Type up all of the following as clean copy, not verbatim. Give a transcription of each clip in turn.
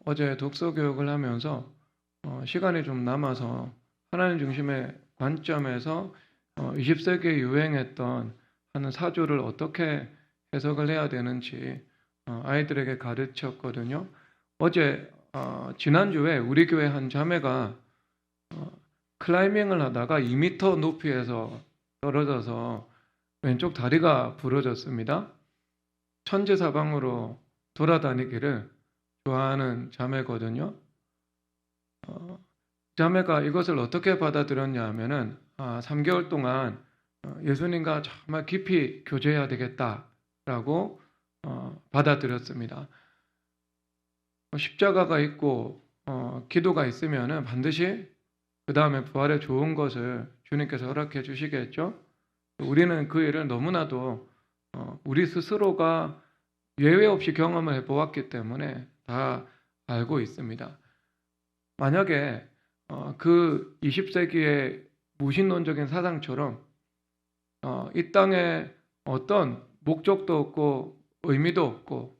어제 독서 교육을 하면서 시간이 좀 남아서 하나님 중심의 관점에서 20세기에 유행했던 하는 사조를 어떻게 해석을 해야 되는지 아이들에게 가르쳤거든요. 어제 지난주에 우리 교회 한 자매가 클라이밍을 하다가 2m 높이에서 떨어져서 왼쪽 다리가 부러졌습니다. 천지사방으로 돌아다니기를 좋아하는 자매거든요. 자매가 이것을 어떻게 받아들였냐 하면은 3개월 동안 예수님과 정말 깊이 교제해야 되겠다라고 받아들였습니다. 십자가가 있고 기도가 있으면은 반드시 그 다음에 부활의 좋은 것을 주님께서 허락해 주시겠죠. 우리는 그 일을 너무나도 우리 스스로가 예외 없이 경험을 해보았기 때문에 다 알고 있습니다. 만약에 그 20세기의 무신론적인 사상처럼 이 땅에 어떤 목적도 없고 의미도 없고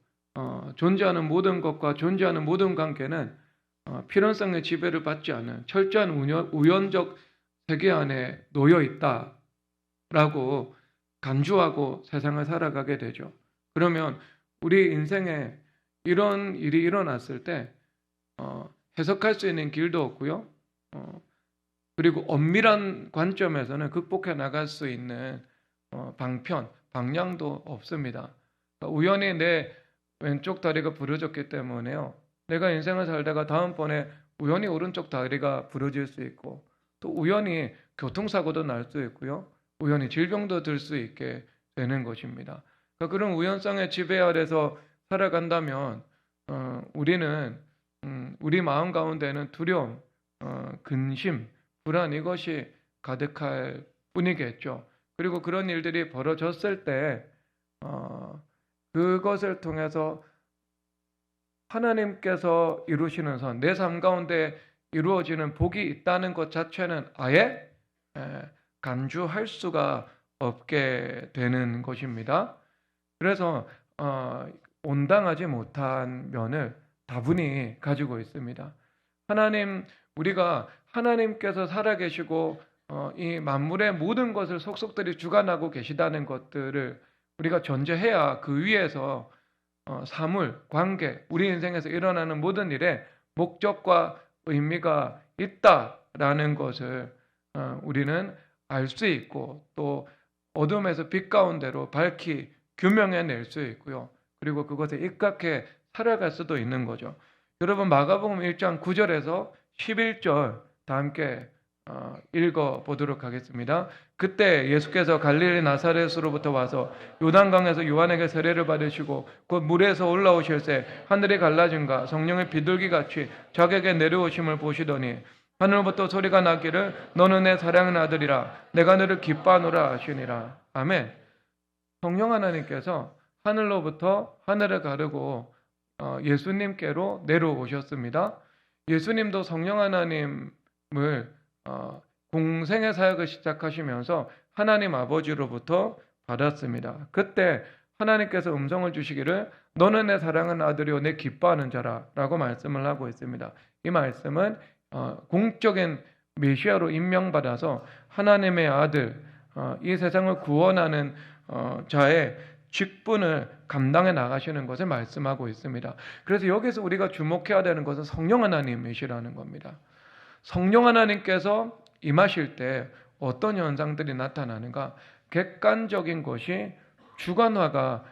존재하는 모든 것과 존재하는 모든 관계는 필연성의 지배를 받지 않은 철저한 우연적 세계 안에 놓여 있다라고 간주하고 세상을 살아가게 되죠. 그러면 우리 인생에 이런 일이 일어났을 때 해석할 수 있는 길도 없고요. 그리고 엄밀한 관점에서는 극복해 나갈 수 있는 방향도 없습니다. 우연히 내 왼쪽 다리가 부러졌기 때문에요. 내가 인생을 살다가 다음번에 우연히 오른쪽 다리가 부러질 수 있고 또 우연히 교통사고도 날 수 있고요. 우연히 질병도 들 수 있게 되는 것입니다. 그런 우연성의 지배 아래서 살아간다면 우리는 우리 마음 가운데는 두려움, 근심, 불안 이것이 가득할 뿐이겠죠. 그리고 그런 일들이 벌어졌을 때 그것을 통해서 하나님께서 이루시는 선, 내 삶 가운데 이루어지는 복이 있다는 것 자체는 아예 간주할 수가 없게 되는 것입니다. 그래서 온당하지 못한 면을 다분히 가지고 있습니다. 우리가 하나님께서 살아계시고 이 만물의 모든 것을 속속들이 주관하고 계시다는 것들을 우리가 전제해야 그 위에서 사물, 관계, 우리 인생에서 일어나는 모든 일에 목적과 의미가 있다라는 것을 우리는 알 수 있고 또 어둠에서 빛 가운데로 밝히 규명해낼 수 있고요. 그리고 그것에 입각해 살아갈 수도 있는 거죠. 여러분 마가복음 1장 9절에서 11절 다 함께 읽어보도록 하겠습니다. 그때 예수께서 갈릴리 나사렛으로부터 와서 요단강에서 요한에게 세례를 받으시고 곧 물에서 올라오실새 하늘이 갈라짐과 성령의 비둘기같이 자기에게 내려오심을 보시더니 하늘로부터 소리가 나기를 너는 내 사랑하는 아들이라 내가 너를 기뻐하노라 하시니라. 아멘. 성령 하나님께서 하늘로부터 하늘을 가르고 예수님께로 내려오셨습니다. 예수님도 성령 하나님을 공생의 사역을 시작하시면서 하나님 아버지로부터 받았습니다. 그때 하나님께서 음성을 주시기를 너는 내 사랑하는 아들이요 내 기뻐하는 자라 라고 말씀을 하고 있습니다. 이 말씀은 공적인 메시아로 임명받아서 하나님의 아들, 이 세상을 구원하는 자의 직분을 감당해 나가시는 것을 말씀하고 있습니다. 그래서 여기서 우리가 주목해야 되는 것은 성령 하나님이시라는 겁니다. 성령 하나님께서 임하실 때 어떤 현상들이 나타나는가? 객관적인 것이 주관화가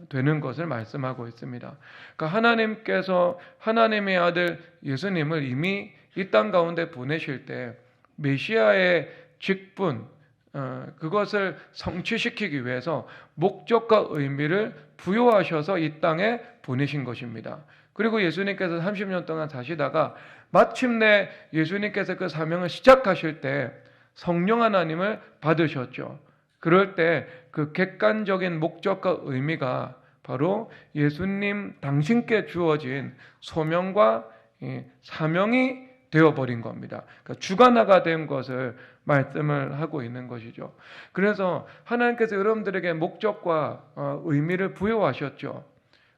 되는 것을 말씀하고 있습니다. 그러니까 하나님께서 하나님의 아들 예수님을 이미 이 땅 가운데 보내실 때 메시아의 직분, 그것을 성취시키기 위해서 목적과 의미를 부여하셔서 이 땅에 보내신 것입니다. 그리고 예수님께서 30년 동안 사시다가 마침내 예수님께서 그 사명을 시작하실 때 성령 하나님을 받으셨죠. 그럴 때 그 객관적인 목적과 의미가 바로 예수님 당신께 주어진 소명과 사명이 되어버린 겁니다. 그러니까 주관화가 된 것을 말씀을 하고 있는 것이죠. 그래서 하나님께서 여러분들에게 목적과 의미를 부여하셨죠.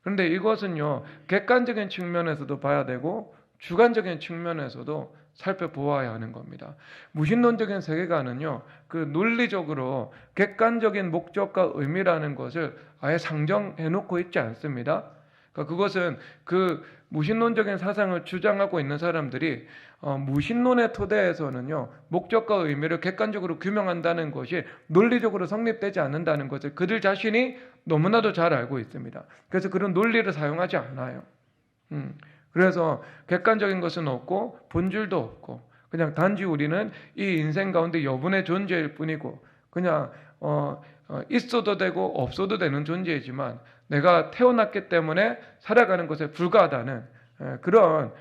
그런데 이것은요, 객관적인 측면에서도 봐야 되고 주관적인 측면에서도 살펴보아야 하는 겁니다. 무신론적인 세계관은요, 그 논리적으로 객관적인 목적과 의미라는 것을 아예 상정해 놓고 있지 않습니다. 그러니까 그것은 그 무신론적인 사상을 주장하고 있는 사람들이 무신론의 토대에서는요, 목적과 의미를 객관적으로 규명한다는 것이 논리적으로 성립되지 않는다는 것을 그들 자신이 너무나도 잘 알고 있습니다. 그래서 그런 논리를 사용하지 않아요. 그래서 객관적인 것은 없고 본질도 없고 그냥 단지 우리는 이 인생 가운데 여분의 존재일 뿐이고 그냥 있어도 되고 없어도 되는 존재이지만 내가 태어났기 때문에 살아가는 것에 불과하다는 그런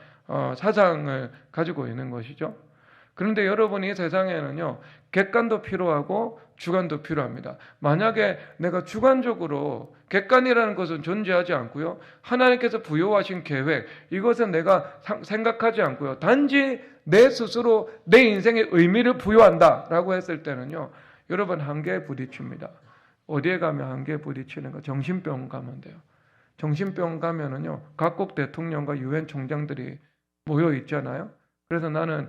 사상을 가지고 있는 것이죠. 그런데 여러분, 이 세상에는요, 객관도 필요하고 주관도 필요합니다. 만약에 내가 주관적으로, 객관이라는 것은 존재하지 않고요, 하나님께서 부여하신 계획, 이것은 내가 생각하지 않고요, 단지 내 스스로 내 인생에 의미를 부여한다라고 했을 때는요, 여러분, 한계에 부딪힙니다. 어디에 가면 한계에 부딪히는가? 정신병 가면 돼요. 정신병 가면은요, 각국 대통령과 유엔 총장들이 모여 있잖아요. 그래서 나는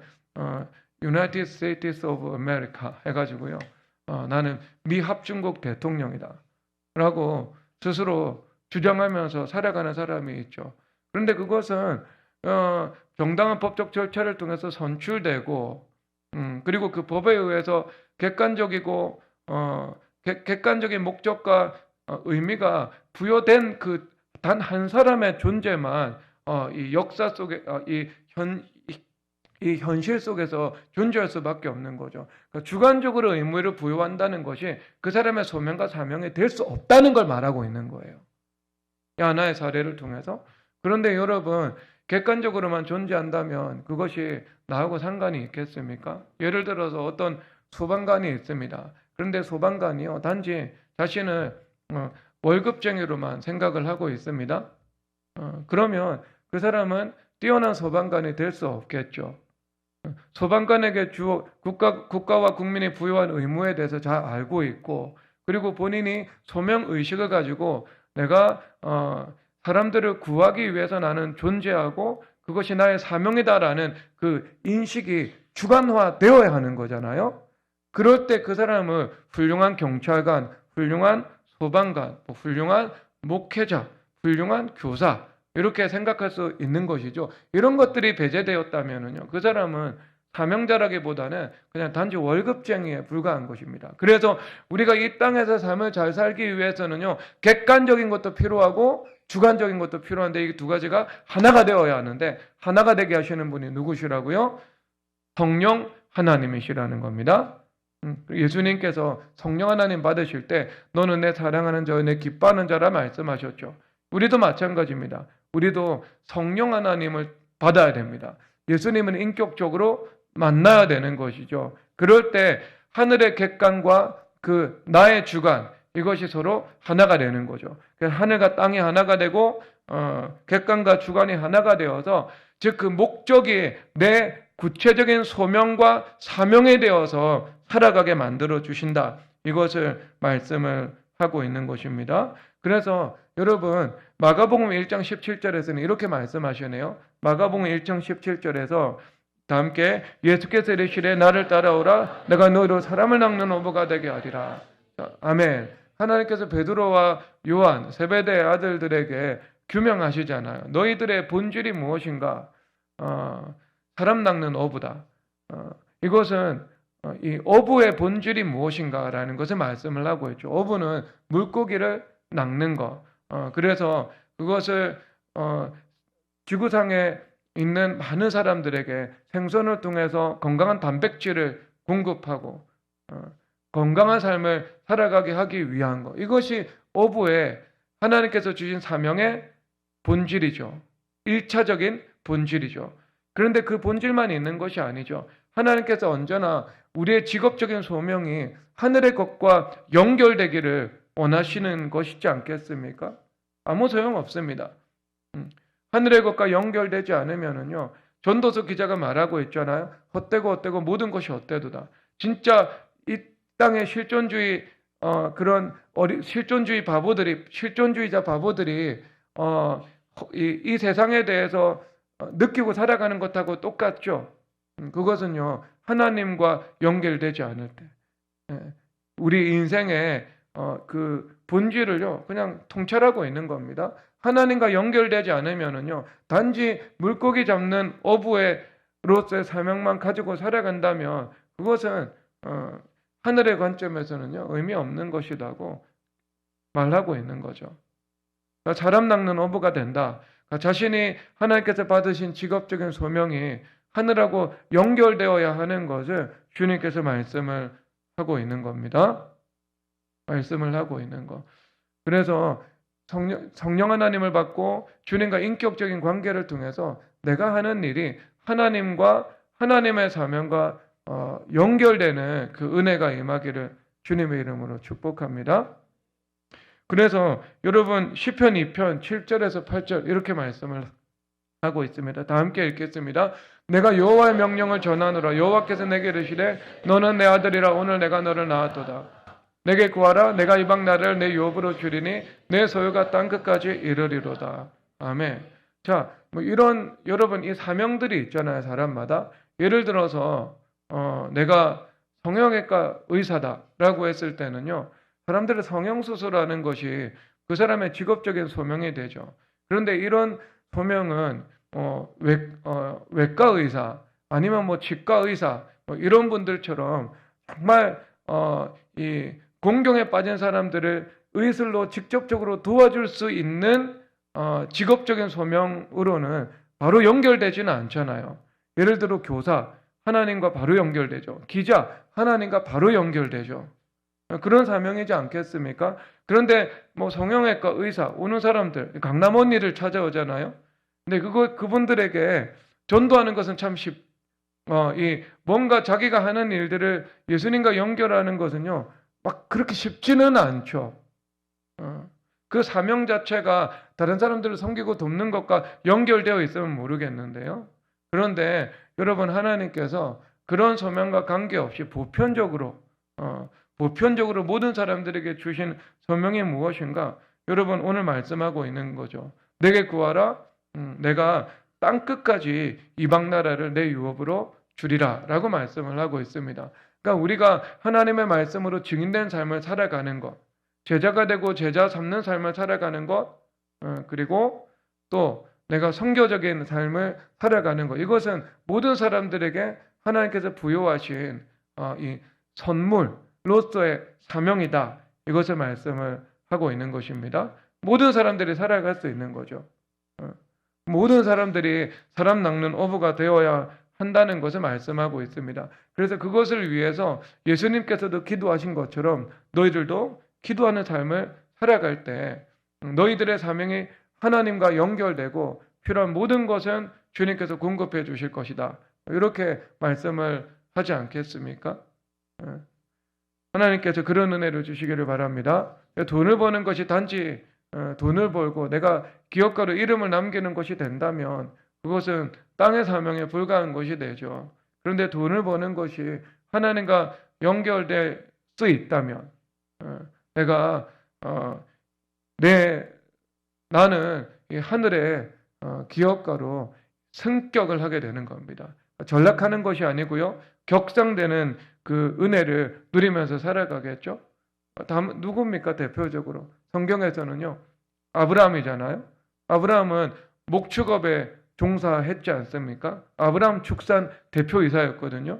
United States of America 해가지고요, 나는 미합중국 대통령이다 라고 스스로 주장하면서 살아가는 사람이 있죠. 그런데 그것은 정당한 법적 절차를 통해서 선출되고 그리고 그 법에 의해서 객관적이고 객관적인 목적과 의미가 부여된 그 단 한 사람의 존재만 이 역사 속에 이 현실 속에서 존재할 수밖에 없는 거죠. 그러니까 주관적으로 의무를 부여한다는 것이 그 사람의 소명과 사명이 될 수 없다는 걸 말하고 있는 거예요. 이 하나의 사례를 통해서. 그런데 여러분, 객관적으로만 존재한다면 그것이 나하고 상관이 있겠습니까? 예를 들어서 어떤 소방관이 있습니다. 그런데 소방관이요, 단지 자신을 월급쟁이로만 생각을 하고 있습니다. 그러면 그 사람은 뛰어난 소방관이 될 수 없겠죠. 소방관에게 국가와 국민이 부여한 의무에 대해서 잘 알고 있고, 그리고 본인이 소명의식을 가지고 내가 사람들을 구하기 위해서 나는 존재하고 그것이 나의 사명이다라는 그 인식이 주관화되어야 하는 거잖아요. 그럴 때 그 사람을 훌륭한 경찰관, 훌륭한 소방관, 훌륭한 목회자, 훌륭한 교사 이렇게 생각할 수 있는 것이죠. 이런 것들이 배제되었다면요, 그 사람은 사명자라기보다는 그냥 단지 월급쟁이에 불과한 것입니다. 그래서 우리가 이 땅에서 삶을 잘 살기 위해서는요, 객관적인 것도 필요하고 주관적인 것도 필요한데 이 두 가지가 하나가 되어야 하는데, 하나가 되게 하시는 분이 누구시라고요? 성령 하나님이시라는 겁니다. 예수님께서 성령 하나님 받으실 때 너는 내 사랑하는 자, 내 기뻐하는 자라 말씀하셨죠. 우리도 마찬가지입니다. 우리도 성령 하나님을 받아야 됩니다. 예수님은 인격적으로 만나야 되는 것이죠. 그럴 때 하늘의 객관과 그 나의 주관, 이것이 서로 하나가 되는 거죠. 하늘과 땅이 하나가 되고 객관과 주관이 하나가 되어서, 즉 그 목적이 내 구체적인 소명과 사명에 되어서 살아가게 만들어 주신다. 이것을 말씀을 하고 있는 것입니다. 그래서 여러분, 마가복음 1장 17절에서는 이렇게 말씀하시네요. 마가복음 1장 17절에서 다 함께 예수께서 이르시되 나를 따라오라 내가 너희로 사람을 낚는 어부가 되게 하리라. 아멘. 하나님께서 베드로와 요한 세베대의 아들들에게 규명하시잖아요. 너희들의 본질이 무엇인가? 사람 낚는 어부다. 이것은 이 어부의 본질이 무엇인가라는 것을 말씀을 하고 있죠. 어부는 물고기를 낚는 것. 그래서 그것을 지구상에 있는 많은 사람들에게 생선을 통해서 건강한 단백질을 공급하고 건강한 삶을 살아가게 하기 위한 것. 이것이 어부의 하나님께서 주신 사명의 본질이죠. 1차적인 본질이죠. 그런데 그 본질만 있는 것이 아니죠. 하나님께서 언제나 우리의 직업적인 소명이 하늘의 것과 연결되기를 원하시는 것이지 않겠습니까? 아무 소용 없습니다. 하늘의 것과 연결되지 않으면은요, 전도서 기자가 말하고 있잖아요. 헛되고 모든 것이 헛되도다. 진짜 이 땅의 실존주의 실존주의자 바보들이 이 세상에 대해서 느끼고 살아가는 것하고 똑같죠. 그것은요, 하나님과 연결되지 않을 때. 우리 인생의 그 본질을요, 그냥 통찰하고 있는 겁니다. 하나님과 연결되지 않으면은요, 단지 물고기 잡는 어부로서의 사명만 가지고 살아간다면 그것은 하늘의 관점에서는요, 의미 없는 것이라고 말하고 있는 거죠. 그러니까 사람 낚는 어부가 된다. 그러니까 자신이 하나님께서 받으신 직업적인 소명이 하늘하고 연결되어야 하는 것을 주님께서 말씀을 하고 있는 겁니다. 말씀을 하고 있는 거. 그래서 성령 하나님을 받고 주님과 인격적인 관계를 통해서 내가 하는 일이 하나님과 하나님의 사명과 연결되는 그 은혜가 임하기를 주님의 이름으로 축복합니다. 그래서 여러분 시편 2편 7절에서 8절 이렇게 말씀을 하고 있습니다. 다 함께 읽겠습니다. 내가 여호와의 명령을 전하노라. 여호와께서 내게 이르시되 너는 내 아들이라. 오늘 내가 너를 낳았도다. 내게 구하라. 내가 이방 나라를 내 유업으로 주리니 내 소유가 땅끝까지 이르리로다. 아멘. 자, 이런 여러분 이 사명들이 있잖아요. 사람마다. 예를 들어서 내가 성형외과 의사다라고 했을 때는요. 사람들의 성형수술하는 것이 그 사람의 직업적인 소명이 되죠. 그런데 이런 소명은 외과 의사 아니면 치과 의사 이런 분들처럼 정말 이 공경에 빠진 사람들을 의술로 직접적으로 도와줄 수 있는 직업적인 소명으로는 바로 연결되지는 않잖아요. 예를 들어 교사 하나님과 바로 연결되죠. 기자 하나님과 바로 연결되죠. 그런 사명이지 않겠습니까? 그런데 성형외과 의사 오는 사람들 강남 언니를 찾아오잖아요. 근데 그분들에게 전도하는 것은 참 뭔가 자기가 하는 일들을 예수님과 연결하는 것은요, 막 그렇게 쉽지는 않죠. 그 사명 자체가 다른 사람들을 섬기고 돕는 것과 연결되어 있으면 모르겠는데요. 그런데 여러분 하나님께서 그런 소명과 관계없이 보편적으로 모든 사람들에게 주신 소명이 무엇인가? 여러분 오늘 말씀하고 있는 거죠. 내게 구하라. 내가 땅끝까지 이방 나라를 내 유업으로 주리라 라고 말씀을 하고 있습니다. 그러니까 우리가 하나님의 말씀으로 증인된 삶을 살아가는 것, 제자가 되고 제자 삼는 삶을 살아가는 것, 그리고 또 내가 선교적인 삶을 살아가는 것, 이것은 모든 사람들에게 하나님께서 부여하신 이 선물로서의 사명이다. 이것을 말씀을 하고 있는 것입니다. 모든 사람들이 살아갈 수 있는 거죠. 모든 사람들이 사람 낚는 어부가 되어야 한다는 것을 말씀하고 있습니다. 그래서 그것을 위해서 예수님께서도 기도하신 것처럼 너희들도 기도하는 삶을 살아갈 때 너희들의 사명이 하나님과 연결되고 필요한 모든 것은 주님께서 공급해 주실 것이다. 이렇게 말씀을 하지 않겠습니까? 하나님께서 그런 은혜를 주시기를 바랍니다. 돈을 버는 것이 단지 돈을 벌고 내가 기업가로 이름을 남기는 것이 된다면 그것은 땅의 사명에 불과한 것이 되죠. 그런데 돈을 버는 것이 하나님과 연결될 수 있다면 내가 나는 이 하늘의 기업가로 승격을 하게 되는 겁니다. 전락하는 것이 아니고요. 격상되는 그 은혜를 누리면서 살아가겠죠. 다음 누굽니까? 대표적으로 성경에서는요. 아브라함이잖아요. 아브라함은 목축업에 종사했지 않습니까? 아브라함 축산 대표이사였거든요.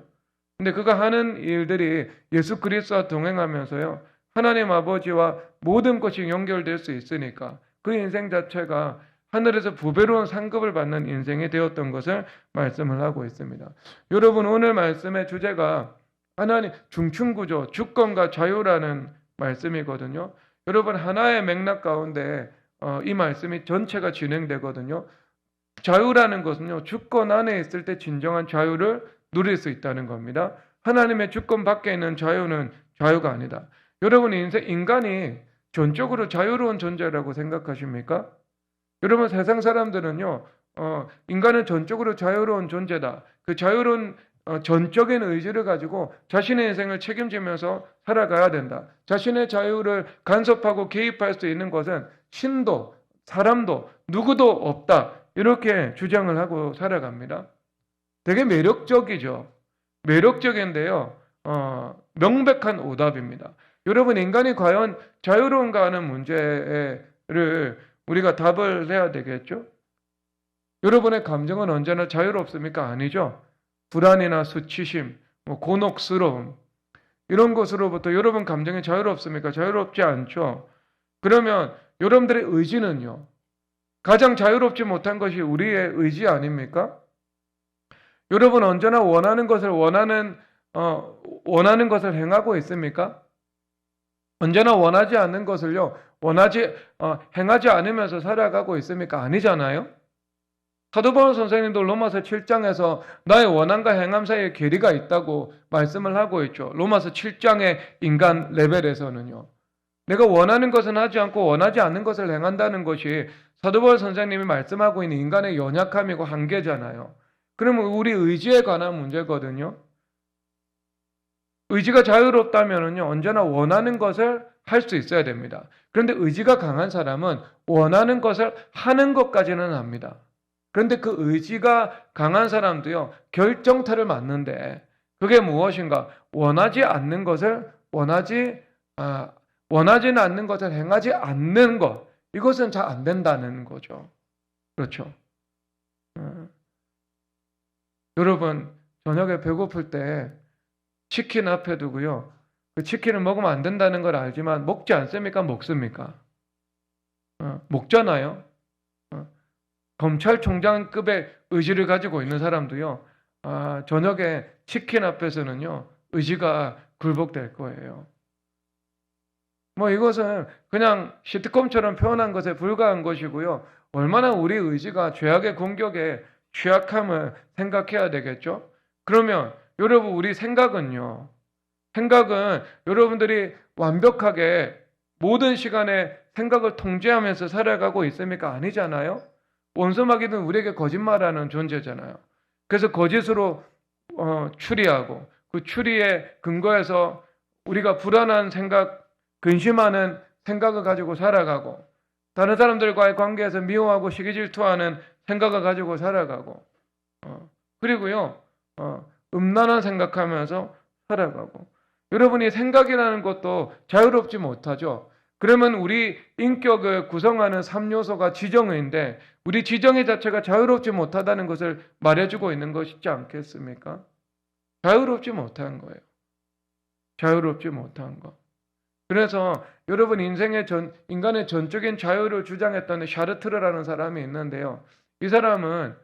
근데 그가 하는 일들이 예수 그리스도와 동행하면서요. 하나님 아버지와 모든 것이 연결될 수 있으니까 그 인생 자체가 하늘에서 부배로운 상급을 받는 인생이 되었던 것을 말씀을 하고 있습니다. 여러분 오늘 말씀의 주제가 하나님 중층구조, 주권과 자유라는 말씀이거든요. 여러분 하나의 맥락 가운데 이 말씀이 전체가 진행되거든요. 자유라는 것은요. 주권 안에 있을 때 진정한 자유를 누릴 수 있다는 겁니다. 하나님의 주권 밖에 있는 자유는 자유가 아니다. 여러분 인간이 전적으로 자유로운 존재라고 생각하십니까? 여러분 세상 사람들은요. 인간은 전적으로 자유로운 존재다. 그 자유로운 전적인 의지를 가지고 자신의 인생을 책임지면서 살아가야 된다. 자신의 자유를 간섭하고 개입할 수 있는 것은 신도 사람도 누구도 없다. 이렇게 주장을 하고 살아갑니다. 되게 매력적이죠. 매력적인데요. 명백한 오답입니다. 여러분, 인간이 과연 자유로운가 하는 문제를 우리가 답을 해야 되겠죠? 여러분의 감정은 언제나 자유롭습니까? 아니죠. 불안이나 수치심, 곤혹스러움, 이런 것으로부터 여러분 감정이 자유롭습니까? 자유롭지 않죠. 그러면 여러분들의 의지는요, 가장 자유롭지 못한 것이 우리의 의지 아닙니까? 여러분 언제나 원하는 것을 행하고 있습니까? 언제나 원하지 않는 것을요, 행하지 않으면서 살아가고 있습니까? 아니잖아요? 사도 바울 선생님도 로마서 7장에서 나의 원함과 행함 사이에 괴리가 있다고 말씀을 하고 있죠. 로마서 7장의 인간 레벨에서는요. 내가 원하는 것은 하지 않고 원하지 않는 것을 행한다는 것이 사도 바울 선생님이 말씀하고 있는 인간의 연약함이고 한계잖아요. 그러면 우리 의지에 관한 문제거든요. 의지가 자유롭다면요, 언제나 원하는 것을 할 수 있어야 됩니다. 그런데 의지가 강한 사람은 원하는 것을 하는 것까지는 합니다. 그런데 그 의지가 강한 사람도요, 결정타를 맞는데 그게 무엇인가? 원하지는 않는 것을 행하지 않는 것. 이것은 잘 안 된다는 거죠. 그렇죠. 여러분, 저녁에 배고플 때 치킨 앞에 두고요, 그 치킨을 먹으면 안 된다는 걸 알지만 먹지 않습니까? 먹습니까? 먹잖아요. 검찰총장급의 의지를 가지고 있는 사람도요, 저녁에 치킨 앞에서는요, 의지가 굴복될 거예요. 이것은 그냥 시트콤처럼 표현한 것에 불과한 것이고요, 얼마나 우리 의지가 죄악의 공격에 취약함을 생각해야 되겠죠? 그러면 여러분, 우리 생각은 여러분들이 완벽하게 모든 시간에 생각을 통제하면서 살아가고 있습니까? 아니잖아요? 원수 마귀는 우리에게 거짓말하는 존재잖아요. 그래서 거짓으로 추리하고 그 추리에 근거해서 우리가 불안한 생각, 근심하는 생각을 가지고 살아가고, 다른 사람들과의 관계에서 미워하고 시기질투하는 생각을 가지고 살아가고, 그리고요, 음란한 생각하면서 살아가고. 여러분이 생각이라는 것도 자유롭지 못하죠. 그러면 우리 인격을 구성하는 3요소가 지정인데 우리 지정의 자체가 자유롭지 못하다는 것을 말해주고 있는 것이지 않겠습니까? 자유롭지 못한 거예요. 자유롭지 못한 거. 그래서 여러분, 인간의 전적인 자유를 주장했던 샤르트르라는 사람이 있는데요. 이 사람은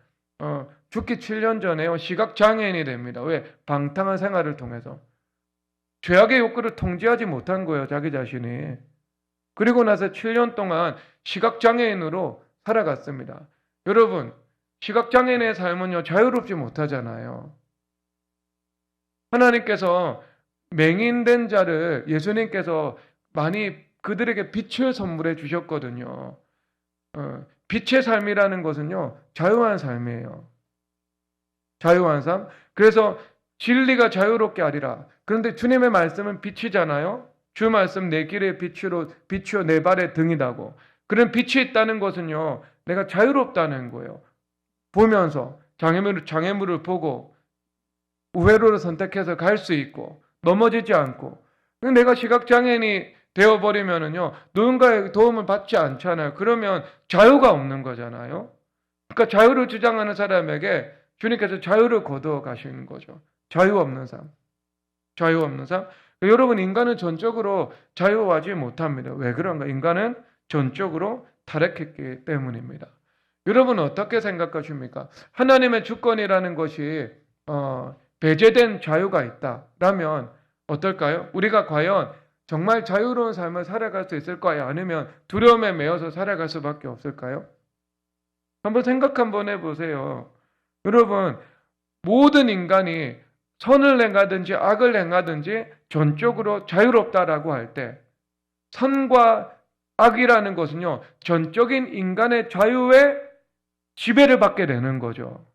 죽기 7년 전에 시각장애인이 됩니다. 왜? 방탕한 생활을 통해서. 죄악의 욕구를 통제하지 못한 거예요, 자기 자신이. 그리고 나서 7년 동안 시각장애인으로 살아갔습니다. 여러분, 시각장애인의 삶은요, 자유롭지 못하잖아요. 하나님께서 맹인된 자를 예수님께서 많이 그들에게 빛을 선물해 주셨거든요. 빛의 삶이라는 것은요, 자유한 삶이에요. 자유한 삶. 그래서 진리가 자유롭게 하리라. 그런데 주님의 말씀은 빛이잖아요. 주 말씀 내 길의 빛이요 내 발의 등이라고. 그런 빛이 있다는 것은요, 내가 자유롭다는 거예요. 보면서 장애물을 보고 우회로를 선택해서 갈 수 있고 넘어지지 않고. 내가 시각장애인이 되어버리면은요, 누군가의 도움을 받지 않잖아요. 그러면 자유가 없는 거잖아요. 그러니까 자유를 주장하는 사람에게 주님께서 자유를 거두어 가시는 거죠. 자유 없는 삶. 자유 없는 삶. 여러분, 인간은 전적으로 자유하지 못합니다. 왜 그런가? 인간은 전적으로 타락했기 때문입니다. 여러분, 어떻게 생각하십니까? 하나님의 주권이라는 것이 배제된 자유가 있다라면 어떨까요? 우리가 과연 정말 자유로운 삶을 살아갈 수 있을까요? 아니면 두려움에 매여서 살아갈 수밖에 없을까요? 한번 생각 한번 해보세요. 여러분, 모든 인간이 선을 행하든지 악을 행하든지 전적으로 자유롭다라고 할 때, 선과 악이라는 것은요, 전적인 인간의 자유에 지배를 받게 되는 거죠.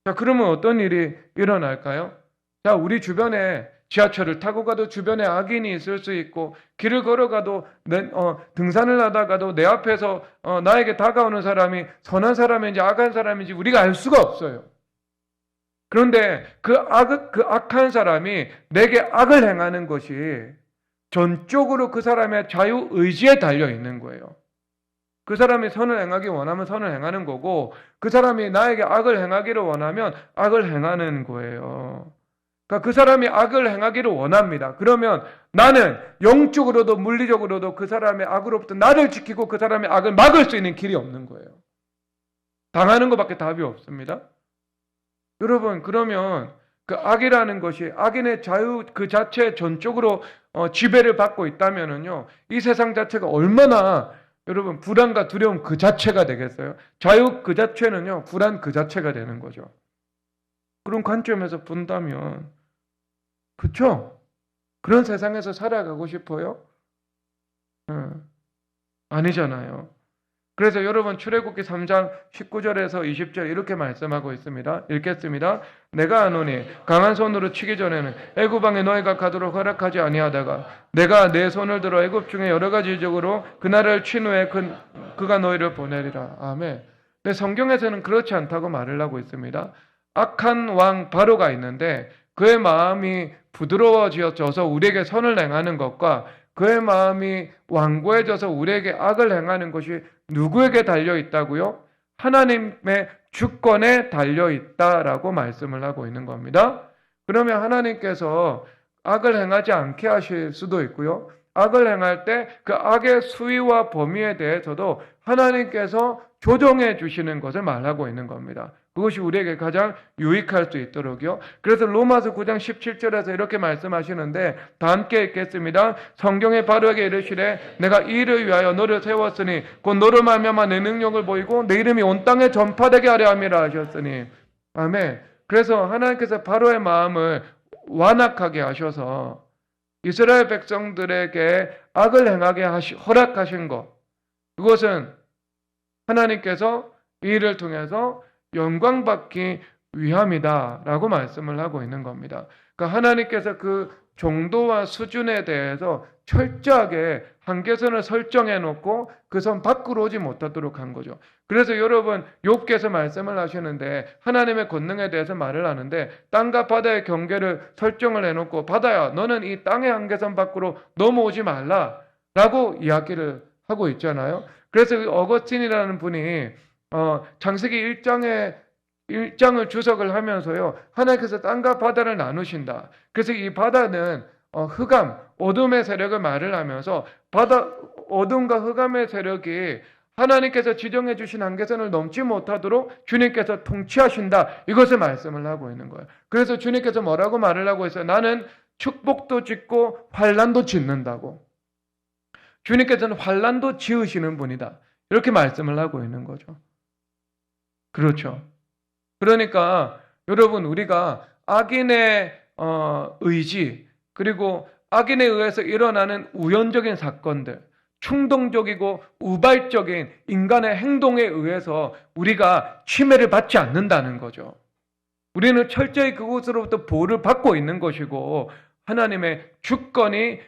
자, 그러면 어떤 일이 일어날까요? 자, 우리 주변에 지하철을 타고 가도 주변에 악인이 있을 수 있고, 길을 걸어가도 등산을 하다가도 내 앞에서 나에게 다가오는 사람이 선한 사람인지 악한 사람인지 우리가 알 수가 없어요. 그런데 그 악한 사람이 내게 악을 행하는 것이 전적으로 그 사람의 자유의지에 달려 있는 거예요. 그 사람이 선을 행하기 원하면 선을 행하는 거고, 그 사람이 나에게 악을 행하기를 원하면 악을 행하는 거예요. 그러니까 그 사람이 악을 행하기를 원합니다. 그러면 나는 영적으로도 물리적으로도 그 사람의 악으로부터 나를 지키고 그 사람의 악을 막을 수 있는 길이 없는 거예요. 당하는 것밖에 답이 없습니다. 여러분, 그러면 그 악이라는 것이 악인의 자유 그 자체 전적으로 지배를 받고 있다면은요, 이 세상 자체가 얼마나 여러분 불안과 두려움 그 자체가 되겠어요? 자유 그 자체는요, 불안 그 자체가 되는 거죠. 그런 관점에서 본다면, 그렇죠? 그런 세상에서 살아가고 싶어요? 아니잖아요. 그래서 여러분 출애굽기 3장 19절에서 20절 이렇게 말씀하고 있습니다. 읽겠습니다. 내가 아노니 강한 손으로 치기 전에는 애굽 왕에 너희가 가도록 허락하지 아니하다가 내가 내 손을 들어 애굽 중에 여러 가지 적으로 그날을 친 후에 그가 너희를 보내리라. 아멘. 근데 성경에서는 그렇지 않다고 말을 하고 있습니다. 악한 왕 바로가 있는데 그의 마음이 부드러워져서 우리에게 선을 행하는 것과 그의 마음이 완고해져서 우리에게 악을 행하는 것이 누구에게 달려 있다고요? 하나님의 주권에 달려 있다라고 말씀을 하고 있는 겁니다. 그러면 하나님께서 악을 행하지 않게 하실 수도 있고요. 악을 행할 때 그 악의 수위와 범위에 대해서도 하나님께서 조정해 주시는 것을 말하고 있는 겁니다. 그것이 우리에게 가장 유익할 수 있도록요. 그래서 로마서 9장 17절에서 이렇게 말씀하시는데 다 함께 읽겠습니다. 성경에 바로에게 이르시되 내가 이 일을 위하여 너를 세웠으니 곧 너로 말미암아 내 능력을 보이고 내 이름이 온 땅에 전파되게 하려 함이라 하셨으니. 아멘. 그래서 하나님께서 바로의 마음을 완악하게 하셔서 이스라엘 백성들에게 악을 행하게 허락하신 것, 그것은 하나님께서 이 일을 통해서 영광받기 위함이다라고 말씀을 하고 있는 겁니다. 그러니까 하나님께서 그 정도와 수준에 대해서 철저하게 한계선을 설정해 놓고 그 선 밖으로 오지 못하도록 한 거죠. 그래서 여러분 욥기에서 말씀을 하시는데 하나님의 권능에 대해서 말을 하는데 땅과 바다의 경계를 설정을 해놓고 바다야 너는 이 땅의 한계선 밖으로 넘어오지 말라라고 이야기를 하고 있잖아요. 그래서 어거스틴이라는 분이 창세기 1장을 주석을 하면서요, 하나님께서 땅과 바다를 나누신다. 그래서 이 바다는 흑암, 어둠의 세력을 말을 하면서 어둠과 흑암의 세력이 하나님께서 지정해 주신 한계선을 넘지 못하도록 주님께서 통치하신다. 이것을 말씀을 하고 있는 거예요. 그래서 주님께서 뭐라고 말을 하고 있어요? 나는 축복도 짓고 환난도 짓는다고. 주님께서는 환난도 지으시는 분이다. 이렇게 말씀을 하고 있는 거죠. 그렇죠. 그러니까 여러분 우리가 악인의 의지 그리고 악인에 의해서 일어나는 우연적인 사건들, 충동적이고 우발적인 인간의 행동에 의해서 우리가 침해를 받지 않는다는 거죠. 우리는 철저히 그곳으로부터 보호를 받고 있는 것이고 하나님의 주권이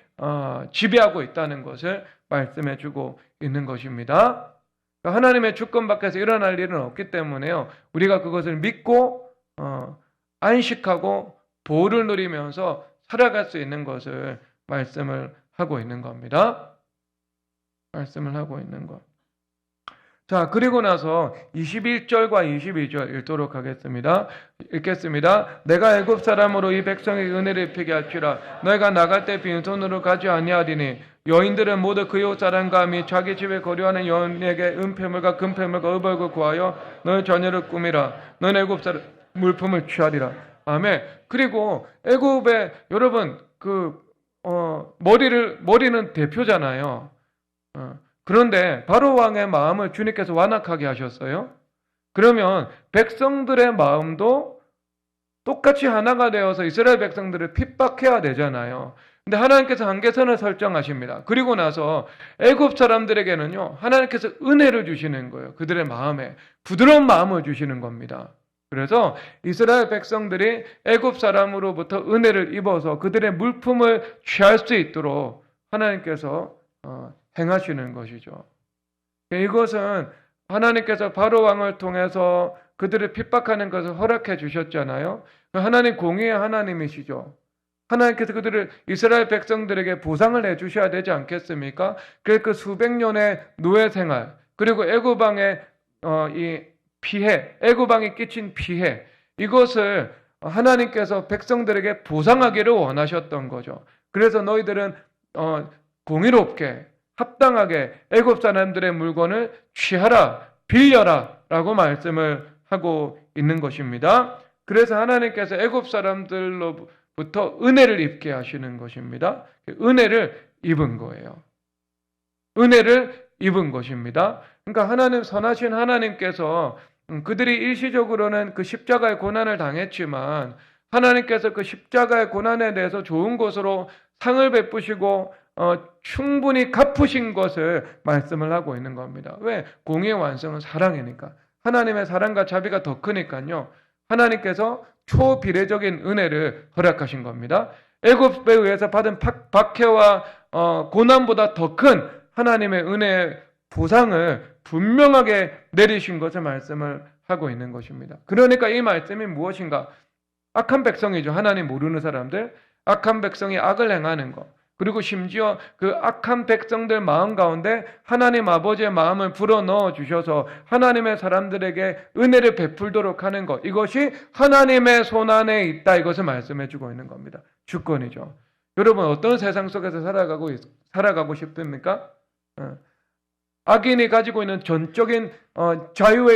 지배하고 있다는 것을 말씀해 주고 있는 것입니다. 하나님의 주권 밖에서 일어날 일은 없기 때문에요. 우리가 그것을 믿고 안식하고 보호를 누리면서 살아갈 수 있는 것을 말씀을 하고 있는 겁니다. 말씀을 하고 있는 것. 자, 그리고 나서 21절과 22절 읽도록 하겠습니다. 읽겠습니다. 내가 애굽 사람으로 이 백성에게 은혜를 입히게 할지라 너희가 나갈 때 빈손으로 가지 아니하리니 여인들은 모두 그 이웃 사람과 함이 자기 집에 거류하는 여인에게 은폐물과 금폐물과 의벌을 구하여 너희 자녀를 꾸미라. 너는 애굽 사람 물품을 취하리라. 아멘. 그리고 애굽에 여러분 머리는 대표잖아요. 그런데 바로 왕의 마음을 주님께서 완악하게 하셨어요. 그러면 백성들의 마음도 똑같이 하나가 되어서 이스라엘 백성들을 핍박해야 되잖아요. 근데 하나님께서 한계선을 설정하십니다. 그리고 나서 애굽 사람들에게는요, 하나님께서 은혜를 주시는 거예요. 그들의 마음에 부드러운 마음을 주시는 겁니다. 그래서 이스라엘 백성들이 애굽 사람으로부터 은혜를 입어서 그들의 물품을 취할 수 있도록 하나님께서 행하시는 것이죠. 이것은 하나님께서 바로 왕을 통해서 그들을 핍박하는 것을 허락해 주셨잖아요. 하나님 공의의 하나님이시죠. 하나님께서 그들을 이스라엘 백성들에게 보상을 해주셔야 되지 않겠습니까? 그 수백 년의 노예 생활, 그리고 애굽 왕의 이 피해, 애굽 왕이 끼친 피해, 이것을 하나님께서 백성들에게 보상하기를 원하셨던 거죠. 그래서 너희들은 공의롭게 합당하게 애굽 사람들의 물건을 취하라, 빌려라 라고 말씀을 하고 있는 것입니다. 그래서 하나님께서 애굽 사람들로부터 은혜를 입게 하시는 것입니다. 은혜를 입은 거예요. 은혜를 입은 것입니다. 그러니까 하나님, 선하신 하나님께서 그들이 일시적으로는 그 십자가의 고난을 당했지만 하나님께서 그 십자가의 고난에 대해서 좋은 것으로 상을 베푸시고 충분히 갚으신 것을 말씀을 하고 있는 겁니다. 왜? 공의의 완성은 사랑이니까. 하나님의 사랑과 자비가 더 크니까요. 하나님께서 초비례적인 은혜를 허락하신 겁니다. 애굽에 의해서 받은 박해와 고난보다 더 큰 하나님의 은혜의 보상을 분명하게 내리신 것을 말씀을 하고 있는 것입니다. 그러니까 이 말씀이 무엇인가? 악한 백성이죠. 하나님 모르는 사람들, 악한 백성이 악을 행하는 것, 그리고 심지어 그 악한 백성들 마음 가운데 하나님 아버지의 마음을 불어넣어 주셔서 하나님의 사람들에게 은혜를 베풀도록 하는 것, 이것이 하나님의 손안에 있다, 이것을 말씀해 주고 있는 겁니다. 주권이죠. 여러분, 어떤 세상 속에서 살아가고 싶습니까? 악인이 가지고 있는 전적인 자유에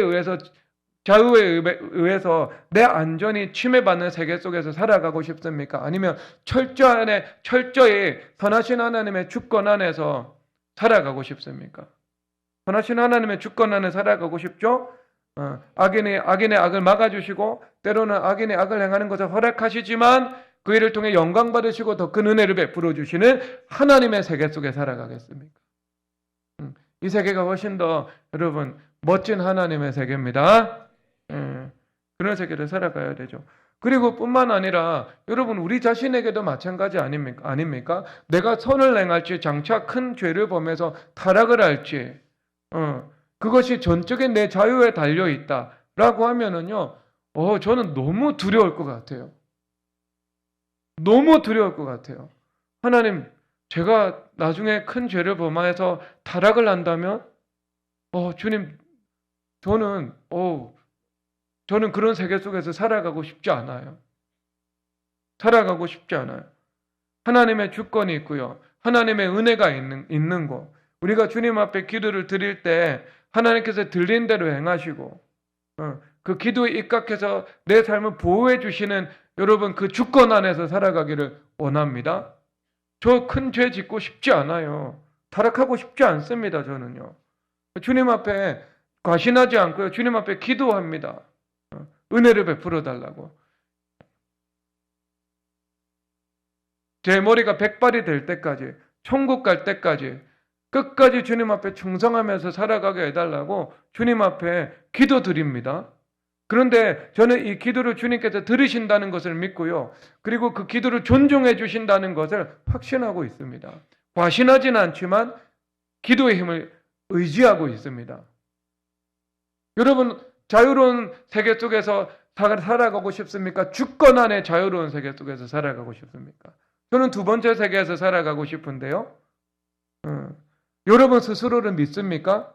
의해서 내 안전이 침해받는 세계 속에서 살아가고 싶습니까? 아니면 철저히 선하신 하나님의 주권 안에서 살아가고 싶습니까? 선하신 하나님의 주권 안에 살아가고 싶죠? 악인의 악을 막아주시고 때로는 악인의 악을 행하는 것을 허락하시지만 그 일을 통해 영광 받으시고 더 큰 은혜를 베풀어 주시는 하나님의 세계 속에 살아가겠습니까? 이 세계가 훨씬 더 여러분 멋진 하나님의 세계입니다. 그런 세계를 살아가야 되죠. 그리고 뿐만 아니라 여러분, 우리 자신에게도 마찬가지 아닙니까? 내가 선을 행할지 장차 큰 죄를 범해서 타락을 할지 그것이 전적인 내 자유에 달려 있다라고 하면은요, 저는 너무 두려울 것 같아요. 너무 두려울 것 같아요. 하나님, 제가 나중에 큰 죄를 범해서 타락을 한다면 주님, 저는 그런 세계 속에서 살아가고 싶지 않아요. 살아가고 싶지 않아요. 하나님의 주권이 있고요. 하나님의 은혜가 있는 것. 우리가 주님 앞에 기도를 드릴 때 하나님께서 들린 대로 행하시고 그 기도에 입각해서 내 삶을 보호해 주시는 여러분, 그 주권 안에서 살아가기를 원합니다. 저 큰 죄 짓고 싶지 않아요. 타락하고 싶지 않습니다. 저는요. 주님 앞에 과신하지 않고요. 주님 앞에 기도합니다. 은혜를 베풀어 달라고. 제 머리가 백발이 될 때까지, 천국 갈 때까지 끝까지 주님 앞에 충성하면서 살아가게 해달라고 주님 앞에 기도드립니다. 그런데 저는 이 기도를 주님께서 들으신다는 것을 믿고요. 그리고 그 기도를 존중해 주신다는 것을 확신하고 있습니다. 과신하지는 않지만 기도의 힘을 의지하고 있습니다. 여러분, 자유로운 세계 속에서 살아가고 싶습니까? 주권 안에 자유로운 세계 속에서 살아가고 싶습니까? 저는 두 번째 세계에서 살아가고 싶은데요. 여러분 스스로를 믿습니까?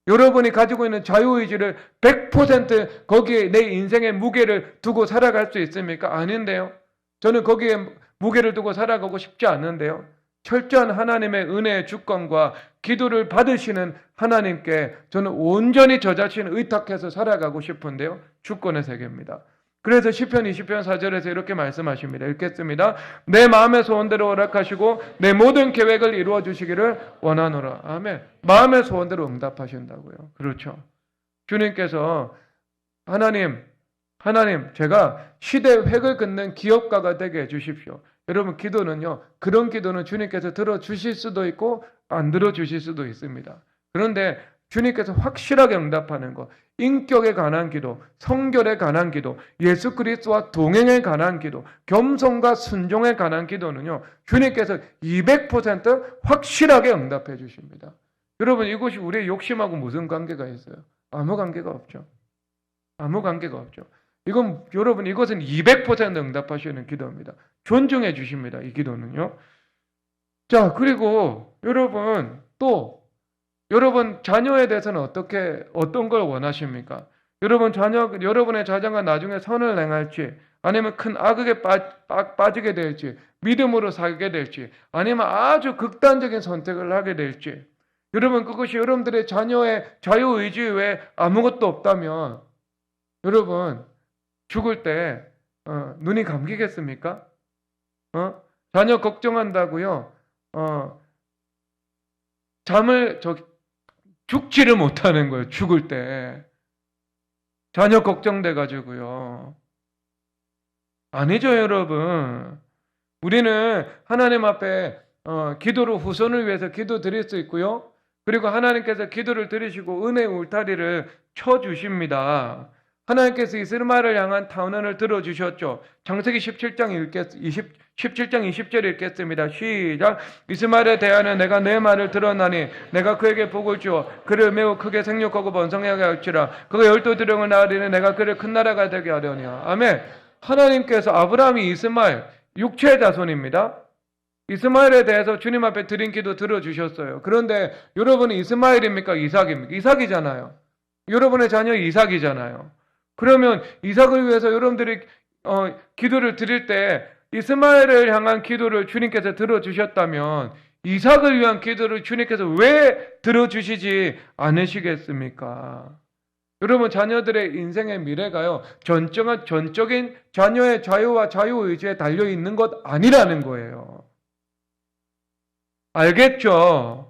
여러분이 가지고 있는 자유의지를 100% 거기에 내 인생의 무게를 두고 살아갈 수 있습니까? 아닌데요. 저는 거기에 무게를 두고 살아가고 싶지 않은데요. 철저한 하나님의 은혜의 주권과 기도를 받으시는 하나님께 저는 온전히 저 자신을 의탁해서 살아가고 싶은데요. 주권의 세계입니다. 그래서 시편 20편 4절에서 이렇게 말씀하십니다. 읽겠습니다. 내 마음의 소원대로 허락하시고 내 모든 계획을 이루어 주시기를 원하노라. 아멘. 마음의 소원대로 응답하신다고요. 그렇죠. 주님께서 하나님, 제가 시대 획을 긋는 기업가가 되게 해주십시오. 여러분, 기도는요, 그런 기도는 주님께서 들어주실 수도 있고 안 들어주실 수도 있습니다. 그런데 주님께서 확실하게 응답하는 것, 인격에 관한 기도, 성결에 관한 기도, 예수 그리스도와 동행에 관한 기도, 겸손과 순종에 관한 기도는요, 주님께서 200% 확실하게 응답해 주십니다. 여러분, 이것이 우리의 욕심하고 무슨 관계가 있어요? 아무 관계가 없죠. 아무 관계가 없죠. 여러분, 이것은 200% 응답하시는 기도입니다. 존중해 주십니다. 이 기도는요. 자, 그리고 여러분 자녀에 대해서는 어떤 걸 원하십니까? 여러분의 자녀가 나중에 선을 행할지, 아니면 큰 악에 빠지게 될지, 믿음으로 살게 될지, 아니면 아주 극단적인 선택을 하게 될지, 여러분, 그것이 여러분들의 자녀의 자유의지 외에 아무것도 없다면, 여러분, 죽을 때, 눈이 감기겠습니까? 자녀 걱정한다고요, 죽지를 못하는 거예요, 죽을 때. 자녀 걱정돼가지고요. 아니죠, 여러분. 우리는 하나님 앞에 기도로 후손을 위해서 기도 드릴 수 있고요. 그리고 하나님께서 기도를 들으시고 은혜의 울타리를 쳐주십니다. 하나님께서 이스라엘을 향한 탄원을 들어주셨죠. 창세기 17장 20절 읽겠습니다. 시작. 이스마엘에 대하여 내가 내 말을 들었나니 내가 그에게 복을 주어 그를 매우 크게 생육하고 번성하게 할지라. 그가 12드령을 낳으리니 내가 그를 큰 나라가 되게 하려니와. 아멘. 하나님께서 아브라함이 이스마엘 육체의 자손입니다. 이스마엘에 대해서 주님 앞에 드린 기도 들어주셨어요. 그런데 여러분은 이스마엘입니까? 이삭입니까? 이삭이잖아요. 여러분의 자녀 이삭이잖아요. 그러면 이삭을 위해서 여러분들이 기도를 드릴 때 이스마엘을 향한 기도를 주님께서 들어주셨다면 이삭을 위한 기도를 주님께서 왜 들어주시지 않으시겠습니까? 여러분, 자녀들의 인생의 미래가요, 전적인 자녀의 자유와 자유의지에 달려있는 것 아니라는 거예요. 알겠죠?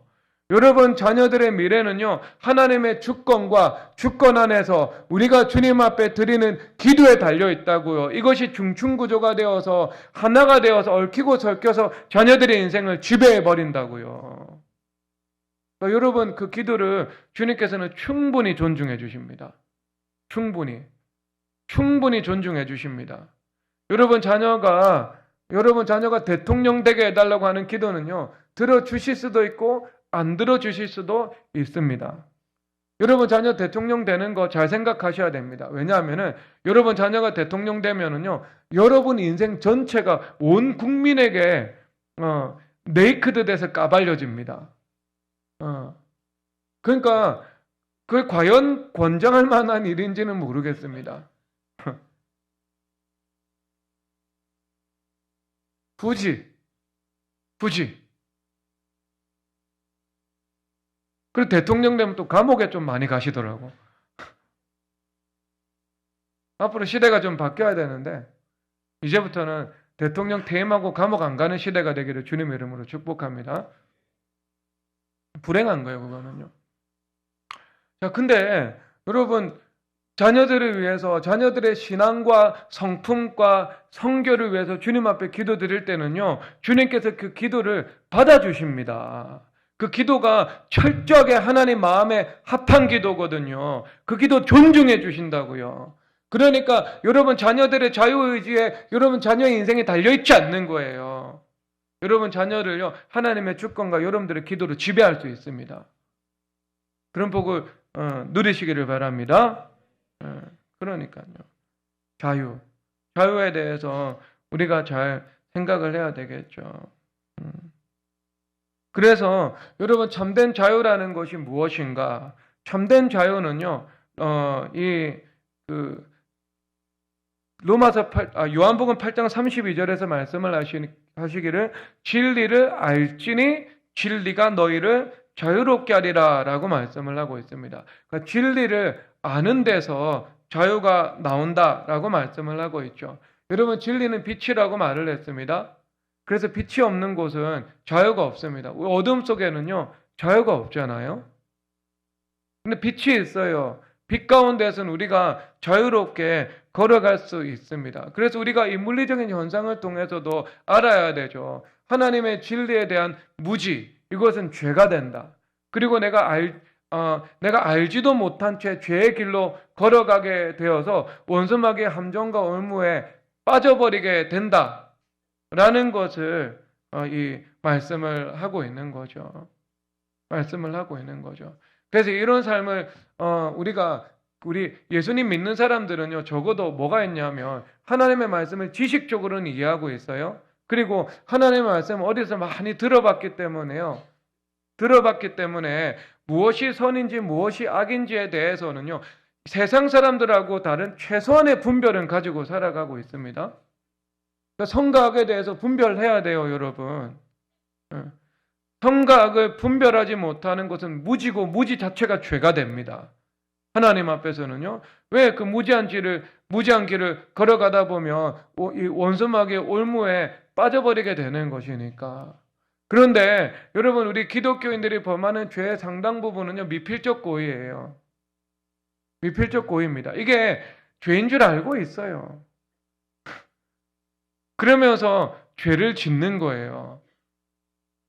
여러분, 자녀들의 미래는요, 하나님의 주권과 주권 안에서 우리가 주님 앞에 드리는 기도에 달려있다고요. 이것이 중충구조가 되어서 하나가 되어서 얽히고 설켜서 자녀들의 인생을 지배해버린다고요. 그러니까 여러분, 그 기도를 주님께서는 충분히 존중해 주십니다. 충분히 존중해 주십니다. 여러분 자녀가 대통령 되게 해달라고 하는 기도는요, 들어주실 수도 있고 안 들어주실 수도 있습니다. 여러분 자녀 대통령 되는 거 잘 생각하셔야 됩니다. 왜냐하면은 여러분 자녀가 대통령 되면은요, 여러분 인생 전체가 온 국민에게 네이크드 돼서 까발려집니다. 그러니까 그게 과연 권장할 만한 일인지는 모르겠습니다. 굳이. 그리고 대통령 되면 또 감옥에 좀 많이 가시더라고. 앞으로 시대가 좀 바뀌어야 되는데 이제부터는 대통령 퇴임하고 감옥 안 가는 시대가 되기를 주님의 이름으로 축복합니다. 불행한 거예요, 그거는요. 자, 근데 여러분, 자녀들을 위해서, 자녀들의 신앙과 성품과 성결을 위해서 주님 앞에 기도드릴 때는요, 주님께서 그 기도를 받아주십니다. 그 기도가 철저하게 하나님 마음에 합한 기도거든요. 그 기도 존중해 주신다고요. 그러니까 여러분 자녀들의 자유의지에 여러분 자녀의 인생이 달려있지 않는 거예요. 여러분 자녀를요, 하나님의 주권과 여러분들의 기도로 지배할 수 있습니다. 그런 복을 누리시기를 바랍니다. 그러니까요. 자유에 대해서 우리가 잘 생각을 해야 되겠죠. 그래서 여러분 참된 자유라는 것이 무엇인가? 참된 자유는요, 요한복음 8장 32절에서 말씀을 하시기를 진리를 알지니 진리가 너희를 자유롭게 하리라 라고 말씀을 하고 있습니다. 그러니까 진리를 아는 데서 자유가 나온다라고 말씀을 하고 있죠. 여러분, 진리는 빛이라고 말을 했습니다. 그래서 빛이 없는 곳은 자유가 없습니다. 어둠 속에는요, 자유가 없잖아요. 근데 빛이 있어요. 빛 가운데서는 우리가 자유롭게 걸어갈 수 있습니다. 그래서 우리가 이 물리적인 현상을 통해서도 알아야 되죠. 하나님의 진리에 대한 무지, 이것은 죄가 된다. 그리고 내가 내가 알지도 못한 채 죄의 길로 걸어가게 되어서 원수마귀의 함정과 올무에 빠져버리게 된다라는 것을 이 말씀을 하고 있는 거죠. 말씀을 하고 있는 거죠. 그래서 이런 삶을 우리 예수님 믿는 사람들은요, 적어도 뭐가 있냐면 하나님의 말씀을 지식적으로는 이해하고 있어요. 그리고 하나님의 말씀을 어디서 많이 들어봤기 때문에요. 들어봤기 때문에 무엇이 선인지 무엇이 악인지에 대해서는요, 세상 사람들하고 다른 최소한의 분별은 가지고 살아가고 있습니다. 그러니까 선과 악에 대해서 분별해야 돼요, 여러분. 선과 악을 분별하지 못하는 것은 무지고 무지 자체가 죄가 됩니다. 하나님 앞에서는요. 왜 그 무지한 길을 걸어가다 보면 이 원수마귀의 올무에 빠져버리게 되는 것이니까. 그런데 여러분, 우리 기독교인들이 범하는 죄의 상당 부분은요, 미필적 고의예요. 미필적 고의입니다. 이게 죄인 줄 알고 있어요. 그러면서 죄를 짓는 거예요.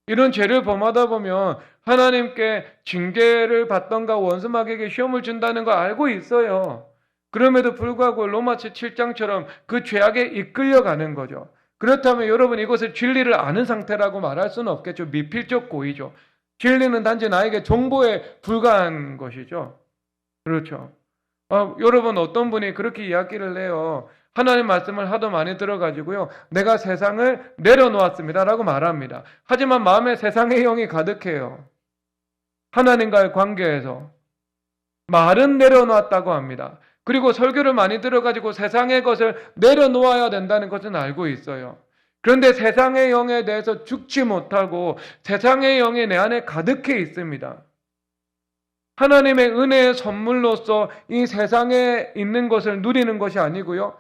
이런 죄를 범하다 보면 하나님께 징계를 받던가 원수마귀에게 시험을 준다는 거 알고 있어요. 그럼에도 불구하고 로마서 7장처럼 그 죄악에 이끌려가는 거죠. 그렇다면 여러분, 이것을 진리를 아는 상태라고 말할 수는 없겠죠. 미필적 고의죠. 진리는 단지 나에게 정보에 불과한 것이죠. 그렇죠. 여러분, 어떤 분이 그렇게 이야기를 해요. 하나님 말씀을 하도 많이 들어가지고요, 내가 세상을 내려놓았습니다 라고 말합니다. 하지만 마음에 세상의 영이 가득해요. 하나님과의 관계에서 말은 내려놓았다고 합니다. 그리고 설교를 많이 들어가지고 세상의 것을 내려놓아야 된다는 것은 알고 있어요. 그런데 세상의 영에 대해서 죽지 못하고 세상의 영이 내 안에 가득해 있습니다. 하나님의 은혜의 선물로서 이 세상에 있는 것을 누리는 것이 아니고요,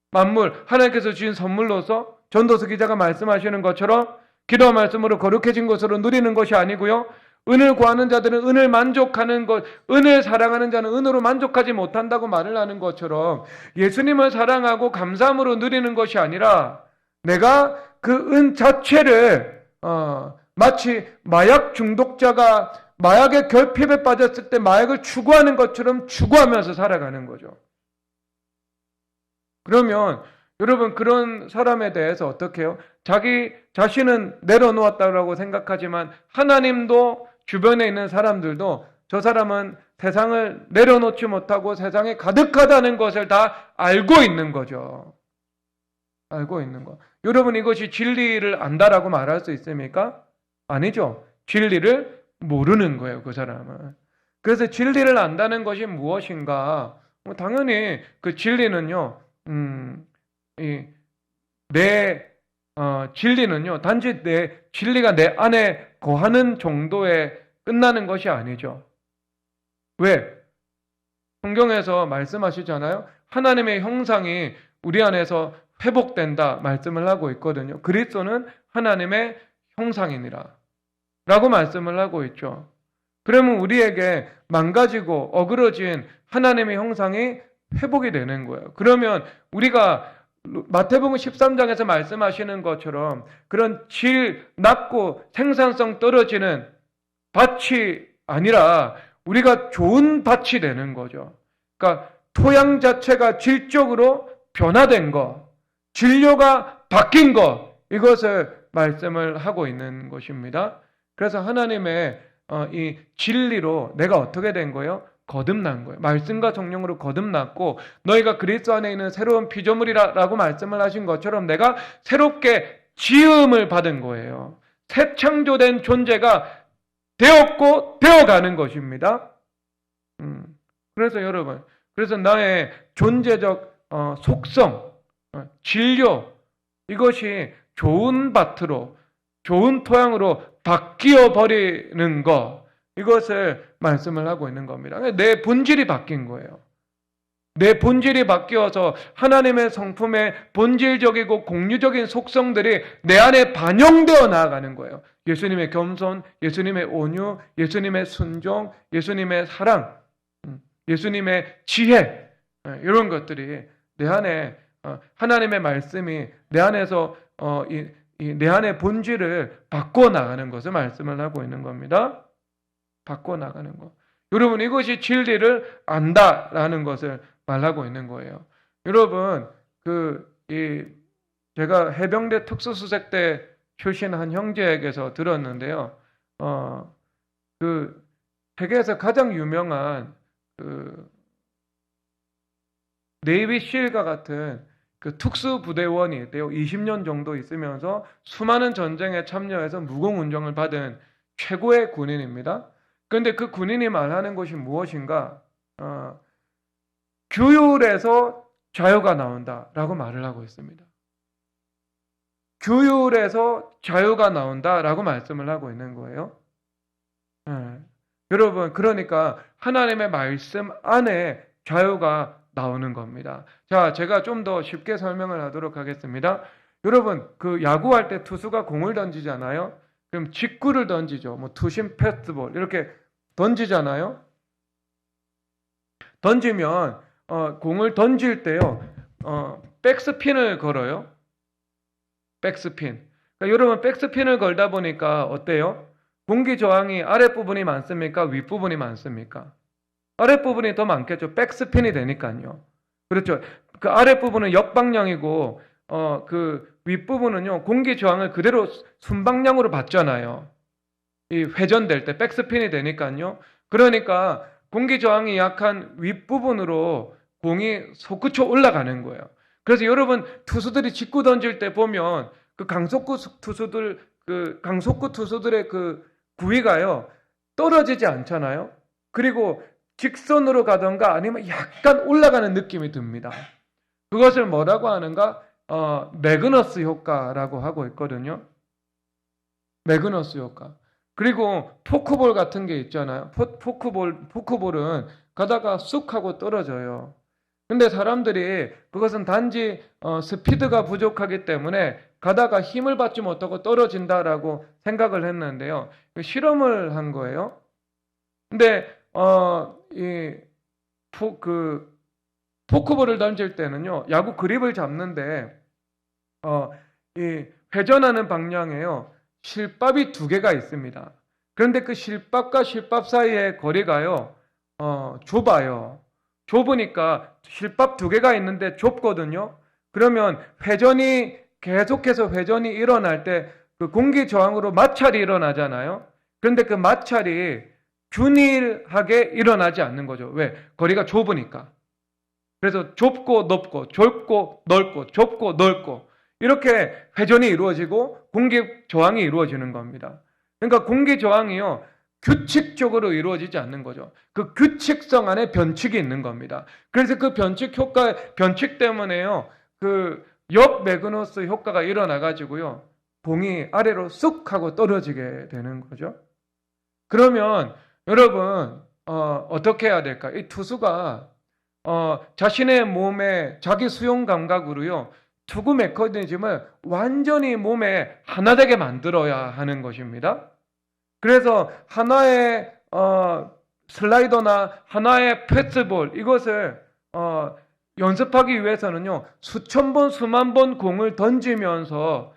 만물, 하나님께서 주신 선물로서 전도서 기자가 말씀하시는 것처럼 기도와 말씀으로 거룩해진 것으로 누리는 것이 아니고요, 은을 구하는 자들은 은을 만족하는 것, 은을 사랑하는 자는 은으로 만족하지 못한다고 말을 하는 것처럼 예수님을 사랑하고 감사함으로 누리는 것이 아니라 내가 그 은 자체를 마치 마약 중독자가 마약의 결핍에 빠졌을 때 마약을 추구하는 것처럼 추구하면서 살아가는 거죠. 그러면 여러분, 그런 사람에 대해서 어떻게 해요? 자기 자신은 내려놓았다고 생각하지만 하나님도 주변에 있는 사람들도 저 사람은 세상을 내려놓지 못하고 세상에 가득하다는 것을 다 알고 있는 거죠. 알고 있는 거. 여러분, 이것이 진리를 안다라고 말할 수 있습니까? 아니죠. 진리를 모르는 거예요, 그 사람은. 그래서 진리를 안다는 것이 무엇인가? 당연히 그 진리는요, 진리는요, 단지 진리가 내 안에 거하는 정도에 끝나는 것이 아니죠. 왜? 성경에서 말씀하시잖아요. 하나님의 형상이 우리 안에서 회복된다 말씀을 하고 있거든요. 그리스도는 하나님의 형상이니라 라고 말씀을 하고 있죠. 그러면 우리에게 망가지고 어그러진 하나님의 형상이 회복이 되는 거예요. 그러면 우리가 마태복음 13장에서 말씀하시는 것처럼 그런 질 낮고 생산성 떨어지는 밭이 아니라 우리가 좋은 밭이 되는 거죠. 그러니까 토양 자체가 질적으로 변화된 것, 진료가 바뀐 것, 이것을 말씀을 하고 있는 것입니다. 그래서 하나님의 이 진리로 내가 어떻게 된 거예요? 거듭난 거예요. 말씀과 성령으로 거듭났고 너희가 그리스도 안에 있는 새로운 피조물이라고 말씀을 하신 것처럼 내가 새롭게 지음을 받은 거예요. 새 창조된 존재가 되었고 되어가는 것입니다. 그래서 여러분, 그래서 나의 존재적 속성, 진료, 이것이 좋은 밭으로, 좋은 토양으로 바뀌어 버리는 것, 이것을 말씀을 하고 있는 겁니다. 내 본질이 바뀐 거예요. 내 본질이 바뀌어서 하나님의 성품의 본질적이고 공유적인 속성들이 내 안에 반영되어 나아가는 거예요. 예수님의 겸손, 예수님의 온유, 예수님의 순종, 예수님의 사랑, 예수님의 지혜, 이런 것들이 내 안에 하나님의 말씀이 내 안에서 내 안의 본질을 바꿔 나가는 것을 말씀을 하고 있는 겁니다. 바꿔나가는 거. 여러분, 이것이 진리를 안다라는 것을 말하고 있는 거예요. 여러분, 제가 해병대 특수수색대 출신 한 형제에게서 들었는데요. 세계에서 가장 유명한 네이비 실과 같은 특수부대원이 있대요. 20년 정도 있으면서 수많은 전쟁에 참여해서 무공훈장을 받은 최고의 군인입니다. 그런데 그 군인이 말하는 것이 무엇인가? 규율에서 자유가 나온다라고 말을 하고 있습니다. 규율에서 자유가 나온다라고 말씀을 하고 있는 거예요. 여러분, 그러니까 하나님의 말씀 안에 자유가 나오는 겁니다. 자, 제가 좀 더 쉽게 설명을 하도록 하겠습니다. 여러분, 야구할 때 투수가 공을 던지잖아요. 그럼 직구를 던지죠. 투심 패스트볼 이렇게 던지잖아요. 던지면 공을 던질 때요. 백스핀을 걸어요. 백스핀. 그러니까 여러분, 백스핀을 걸다 보니까 어때요? 공기 저항이 아랫부분이 많습니까? 윗부분이 많습니까? 아랫부분이 더 많겠죠. 백스핀이 되니까요. 그렇죠. 그 아랫부분은 역방향이고 그 윗부분은요, 공기 저항을 그대로 순방향으로 받잖아요. 이 회전될 때 백스핀이 되니까요. 그러니까 공기 저항이 약한 윗부분으로 공이 솟구쳐 올라가는 거예요. 그래서 여러분, 투수들이 직구 던질 때 보면 강속구 투수들의 구위가요, 떨어지지 않잖아요. 그리고 직선으로 가던가 아니면 약간 올라가는 느낌이 듭니다. 그것을 뭐라고 하는가? 매그너스 효과라고 하고 있거든요. 매그너스 효과. 그리고 포크볼 같은 게 있잖아요. 포크볼은 가다가 쑥 하고 떨어져요. 근데 사람들이 그것은 단지 스피드가 부족하기 때문에 가다가 힘을 받지 못하고 떨어진다라고 생각을 했는데요. 실험을 한 거예요. 근데 포크볼을 던질 때는요, 야구 그립을 잡는데 이 회전하는 방향에요, 실밥이 2개가 있습니다. 그런데 그 실밥과 실밥 사이의 거리가요, 좁아요. 좁으니까 실밥 2개가 있는데 좁거든요. 그러면 계속해서 회전이 일어날 때 그 공기 저항으로 마찰이 일어나잖아요. 그런데 그 마찰이 균일하게 일어나지 않는 거죠. 왜? 거리가 좁으니까. 그래서 좁고 넓고, 좁고 넓고, 좁고 넓고, 이렇게 회전이 이루어지고 공기 저항이 이루어지는 겁니다. 그러니까 공기 저항이요, 규칙적으로 이루어지지 않는 거죠. 그 규칙성 안에 변칙이 있는 겁니다. 그래서 그 변칙 때문에요, 역매그너스 효과가 일어나가지고요, 공이 아래로 쑥 하고 떨어지게 되는 거죠. 그러면 여러분, 어떻게 해야 될까? 이 투수가 자신의 몸에 자기 수용 감각으로요, 투구 메커니즘을 완전히 몸에 하나 되게 만들어야 하는 것입니다. 그래서 하나의 슬라이더나 하나의 패스볼, 이것을 연습하기 위해서는요, 수천 번, 수만 번 공을 던지면서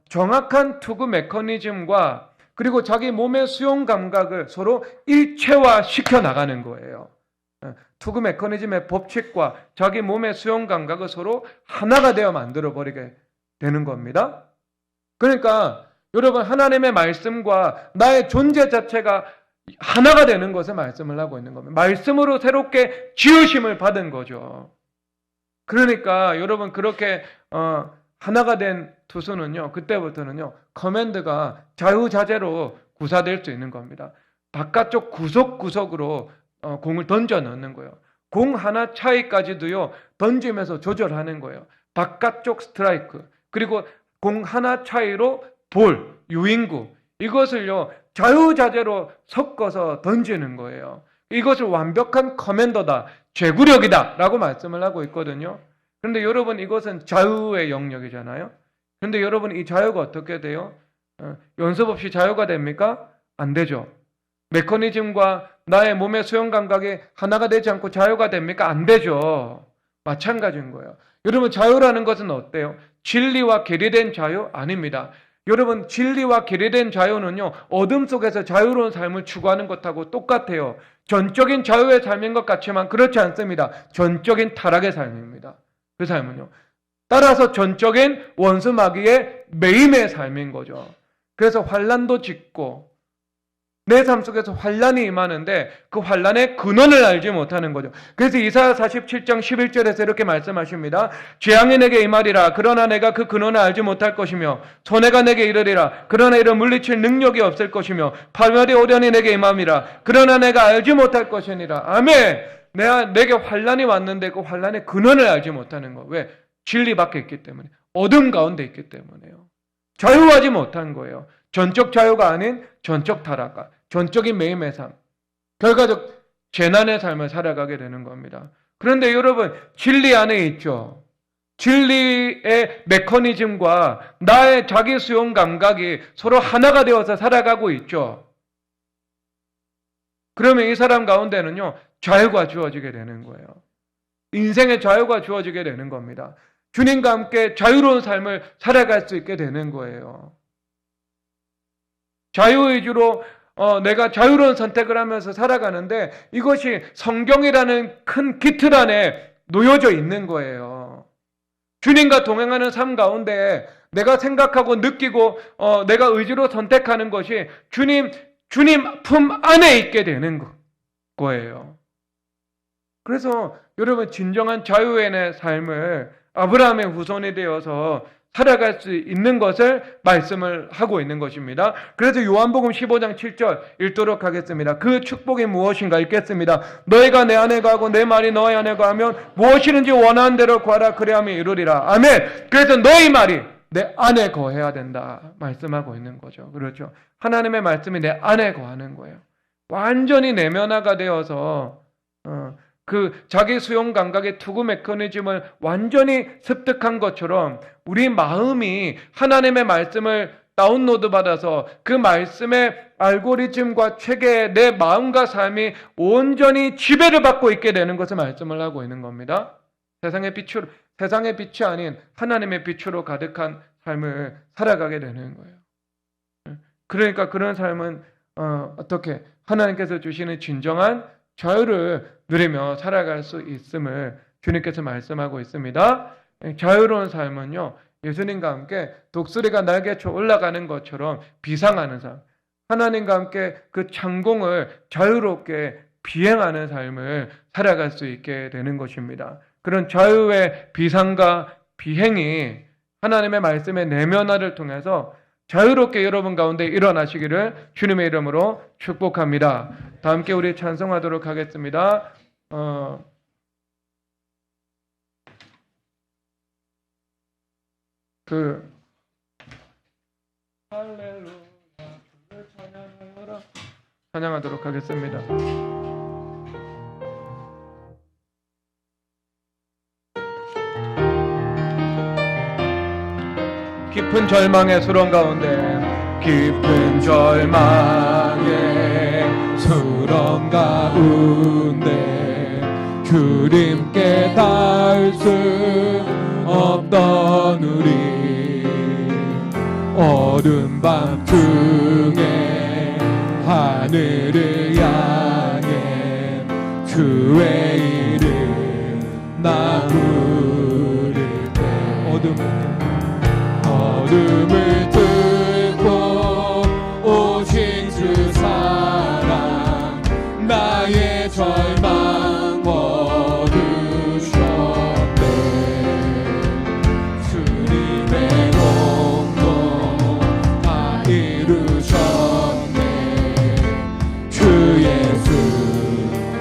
정확한 투구 메커니즘과 그리고 자기 몸의 수용 감각을 서로 일체화 시켜 나가는 거예요. 투구 메커니즘의 법칙과 자기 몸의 수용 감각을 서로 하나가 되어 만들어 버리게 되는 겁니다. 그러니까 여러분, 하나님의 말씀과 나의 존재 자체가 하나가 되는 것을 말씀을 하고 있는 겁니다. 말씀으로 새롭게 지으심을 받은 거죠. 그러니까 여러분, 그렇게 하나가 된 투수는요, 그때부터는요, 커맨드가 자유자재로 구사될 수 있는 겁니다. 바깥쪽 구석구석으로 공을 던져 넣는 거예요. 공 하나 차이까지도요, 던지면서 조절하는 거예요. 바깥쪽 스트라이크, 그리고 공 하나 차이로 볼, 유인구, 이것을요, 자유자재로 섞어서 던지는 거예요. 이것을 완벽한 커맨더다, 제구력이다 라고 말씀을 하고 있거든요. 그런데 여러분, 이것은 자유의 영역이잖아요. 그런데 여러분, 이 자유가 어떻게 돼요? 연습 없이 자유가 됩니까? 안 되죠. 메커니즘과 나의 몸의 수용 감각이 하나가 되지 않고 자유가 됩니까? 안 되죠. 마찬가지인 거예요. 여러분, 자유라는 것은 어때요? 진리와 괴리된 자유? 아닙니다. 여러분, 진리와 길이 된 자유는요, 어둠 속에서 자유로운 삶을 추구하는 것하고 똑같아요. 전적인 자유의 삶인 것 같지만 그렇지 않습니다. 전적인 타락의 삶입니다. 그 삶은요. 따라서 전적인 원수 마귀의 매임의 삶인 거죠. 그래서 환난도 짙고 내 삶 속에서 환난이 임하는데 그 환난의 근원을 알지 못하는 거죠. 그래서 이사야 47장 11절에서 이렇게 말씀하십니다. 재앙이 내게 임하리라. 그러나 내가 그 근원을 알지 못할 것이며 손해가 내게 이르리라. 그러나 이를 물리칠 능력이 없을 것이며 파멸이 오련히 내게 임함이라. 그러나 내가 알지 못할 것이니라. 아멘. 내게 환난이 왔는데 그 환난의 근원을 알지 못하는 거. 왜? 진리 밖에 있기 때문에. 어둠 가운데 있기 때문에요. 자유하지 못한 거예요. 전적 자유가 아닌 전적 타락과 전적인 매임의 삶, 결과적 재난의 삶을 살아가게 되는 겁니다. 그런데 여러분, 진리 안에 있죠. 진리의 메커니즘과 나의 자기 수용 감각이 서로 하나가 되어서 살아가고 있죠. 그러면 이 사람 가운데는요, 자유가 주어지게 되는 거예요. 인생의 자유가 주어지게 되는 겁니다. 주님과 함께 자유로운 삶을 살아갈 수 있게 되는 거예요. 자유의지로 내가 자유로운 선택을 하면서 살아가는데 이것이 성경이라는 큰 기틀 안에 놓여져 있는 거예요. 주님과 동행하는 삶 가운데 내가 생각하고 느끼고 내가 의지로 선택하는 것이 주님 품 안에 있게 되는 거예요. 그래서 여러분, 진정한 자유의 삶을 아브라함의 후손이 되어서 살아갈 수 있는 것을 말씀을 하고 있는 것입니다. 그래서 요한복음 15장 7절 읽도록 하겠습니다. 그 축복이 무엇인가 읽겠습니다. 너희가 내 안에 거하고 내 말이 너희 안에 거하면 무엇이든지 원하는 대로 구하라 그리하면 이루리라. 아멘. 그래서 너희 말이 내 안에 거해야 된다 말씀하고 있는 거죠. 그렇죠. 하나님의 말씀이 내 안에 거하는 거예요. 완전히 내면화가 되어서 그 자기 수용 감각의 투구 메커니즘을 완전히 습득한 것처럼 우리 마음이 하나님의 말씀을 다운로드 받아서 그 말씀의 알고리즘과 체계에 내 마음과 삶이 온전히 지배를 받고 있게 되는 것을 말씀을 하고 있는 겁니다. 세상의 빛이 아닌 하나님의 빛으로 가득한 삶을 살아가게 되는 거예요. 그러니까 그런 삶은 어떻게 하나님께서 주시는 진정한 자유를 누리며 살아갈 수 있음을 주님께서 말씀하고 있습니다. 자유로운 삶은요, 예수님과 함께 독수리가 날개쳐 올라가는 것처럼 비상하는 삶, 하나님과 함께 그 창공을 자유롭게 비행하는 삶을 살아갈 수 있게 되는 것입니다. 그런 자유의 비상과 비행이 하나님의 말씀의 내면화를 통해서 자유롭게 여러분 가운데 일어나시기를 주님의 이름으로 축복합니다. 다 함께 우리 찬송하도록 하겠습니다. 할렐루야 주를 찬양하여라 찬양하도록 하겠습니다. 깊은 절망의 수렁 가운데 깊은 절망의 수렁 가운데 주님께 닿을 수 없던 우리 어두운 밤중에 하늘을 향해 주의 이름 나 부를 때 어둠을 뚫고 오신 주 사랑 나의 절망 거두셨네. 주님의 공로 다 이루셨네. 주 예수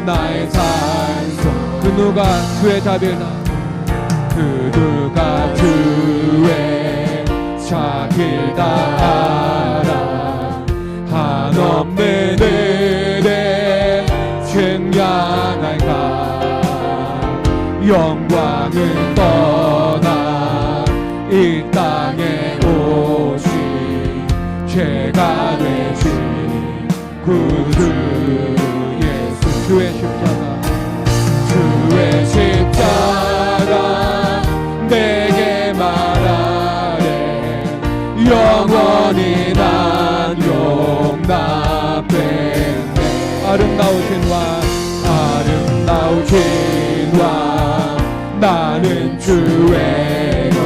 나의 찬송 그 누가 주의 답이나 그 누가 주의 자길 다 알아 한없는 은혜 증량할까 영광을 떠나 이 땅에 오신 죄가 되신 구주 예수 주의 십자가 내게 말하래 영원 주의 것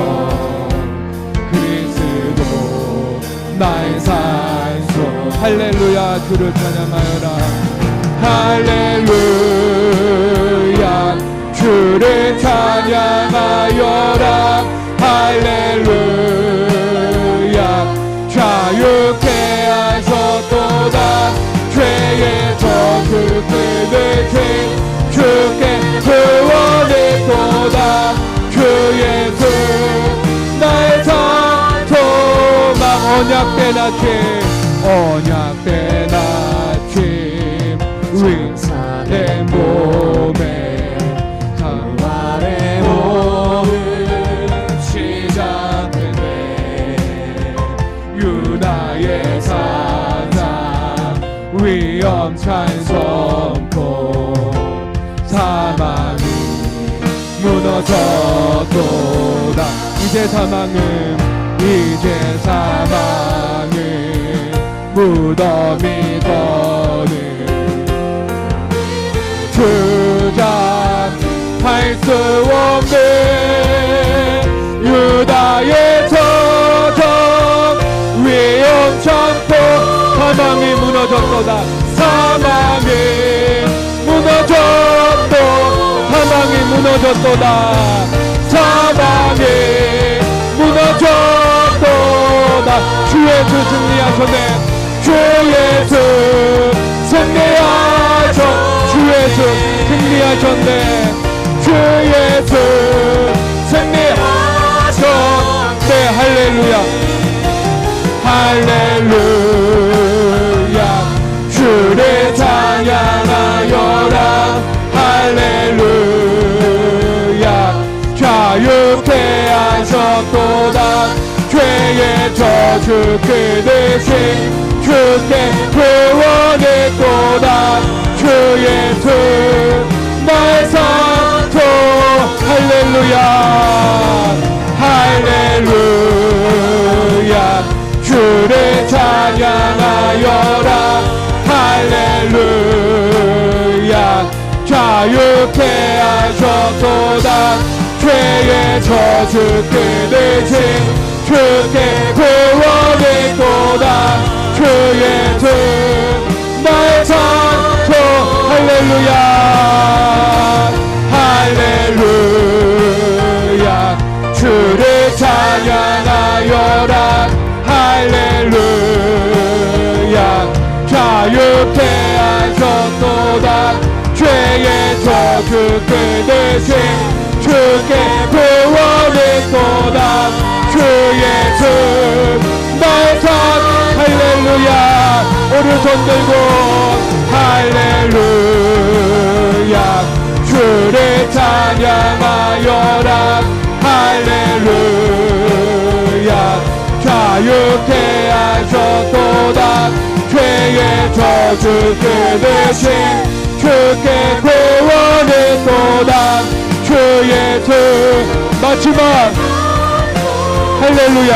그리스도 나의 산소. 할렐루야. 주를 찬양하여라. 할렐루야. 주를 찬양하여라. 할렐루야. 자유케 하셨도다. 죄에서 주께 되신 주께 구원했도다. 주 예수 나의 산 소망. 언약된 아침 언약된 아침 내 몸에 강활의 오늘 시작되네. 유다의 사상 위험찬 선포. 사망이 무너졌도다. 이제 사망은 무덤이 더는 주장할 수 없는 유다의 저정 위험천포. 사망이 무너졌도다. 사망이 무너졌도. 사망이 무너졌도다. 사망이 무너졌도다. 주 예수 승리하셨네. 주 예수 승리하셨. 주 예수 승리하셨네. 주 예수 승리하셨네. 할렐루야. 할렐루야. 주를 찬양하여라. 할렐루야. 자유케 하셨도다. 죄의 저주 그 대신 주께 구원했도다. 주 예수 나의 산소. 할렐루야. 할렐루야. 주를 찬양하여라. 할렐루야. 자유케 하셨도다. 죄의 저주 그 대신 주께 구원했도다. 주 예수 나의 산소. 할렐루야. 할렐루야. 주를 찬양하여라. 할렐루야. 자유케 하셨도다. 죄의 저주 그 대신 주께 구원했도다. 주 예수 나의 산. 할렐루야. 오른손 들고 할렐루야. 주를 찬양하여라. 할렐루야. 자유케 하셨도다. 죄의 저주 그 대신 주께 구원했도다. 주 예수. 마지막 할렐루야.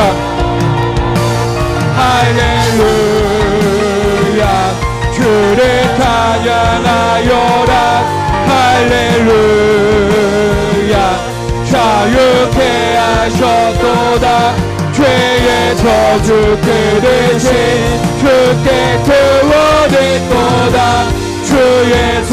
할렐루야. 주를 찬양하여라. 할렐루야. 자유케 하셨도다. 죄의 저주 그 대신 주께 구원했도다. 주 예수